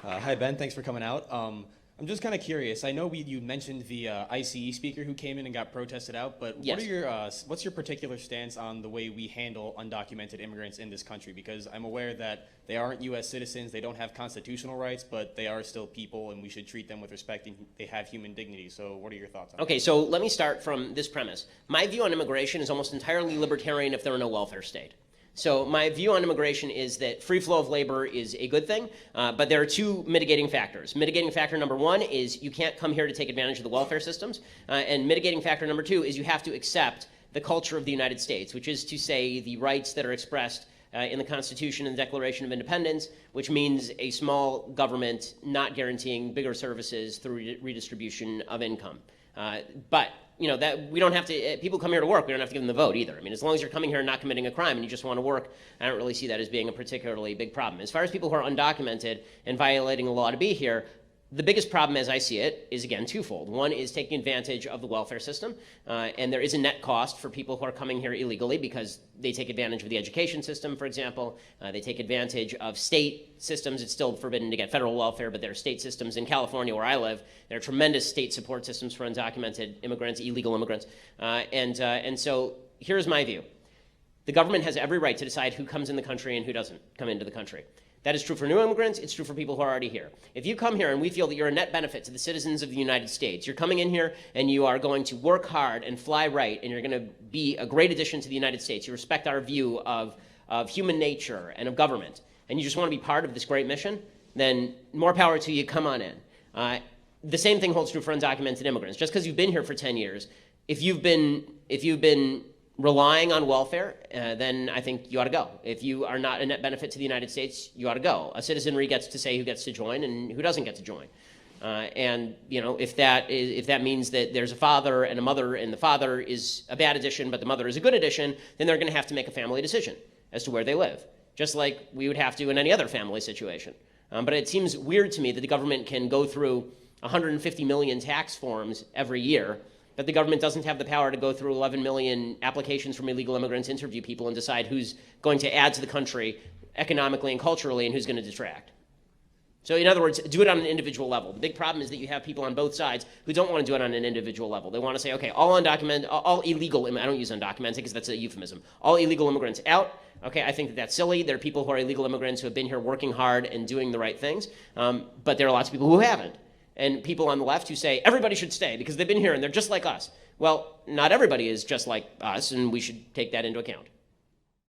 Hi, Ben. Thanks for coming out. I'm just kind of curious. I know you mentioned the ICE speaker who came in and got protested out, but Yes. what's your particular stance on the way we handle undocumented immigrants in this country? Because I'm aware that they aren't U.S. citizens, they don't have constitutional rights, but they are still people, and we should treat them with respect, and they have human dignity. So what are your thoughts on Okay, so let me start from this premise. My view on immigration is almost entirely libertarian if there were no welfare state. So my view on immigration is that free flow of labor is a good thing, but there are two mitigating factors. Mitigating factor number one is you can't come here to take advantage of the welfare systems, and mitigating factor number two is you have to accept the culture of the United States, which is to say the rights that are expressed in the Constitution and the Declaration of Independence, which means a small government not guaranteeing bigger services through redistribution of income. But you know that we don't have to. People come here to work. We don't have to give them the vote either. I mean, as long as you're coming here and not committing a crime and you just want to work, I don't really see that as being a particularly big problem. As far as people who are undocumented and violating the law to be here, the biggest problem, as I see it, is again twofold. One is taking advantage of the welfare system, and there is a net cost for people who are coming here illegally because they take advantage of the education system, for example. They take advantage of state systems. It's still forbidden to get federal welfare, but there are state systems in California where I live. There are tremendous state support systems for undocumented immigrants, illegal immigrants, and so here's my view. The government has every right to decide who comes in the country and who doesn't come into the country. That is true for new immigrants. It's true for people who are already here. If you come here and we feel that you're a net benefit to the citizens of the United States, you're coming in here and you are going to work hard and fly right, and you're going to be a great addition to the United States. You respect our view of human nature and of government, and you just want to be part of this great mission, then more power to you. Come on in. The same thing holds true for undocumented immigrants. Just because you've been here for 10 years, if you've been relying on welfare, then I think you ought to go. If you are not a net benefit to the United States, you ought to go. A citizenry gets to say who gets to join and who doesn't get to join. And you know, if that means that there's a father and a mother, and the father is a bad addition, but the mother is a good addition, then they're going to have to make a family decision as to where they live, just like we would have to in any other family situation. But it seems weird to me that the government can go through 150 million tax forms every year, but the government doesn't have the power to go through 11 million applications from illegal immigrants, interview people, and decide who's going to add to the country economically and culturally and who's going to detract. So in other words, do it on an individual level. The big problem is that you have people on both sides who don't want to do it on an individual level. They want to say, okay, all illegal, I don't use undocumented because that's a euphemism, all illegal immigrants out. Okay, I think that's silly. There are people who are illegal immigrants who have been here working hard and doing the right things, but there are lots of people who haven't. And people on the left who say everybody should stay because they've been here and they're just like us. Well, not everybody is just like us, and we should take that into account.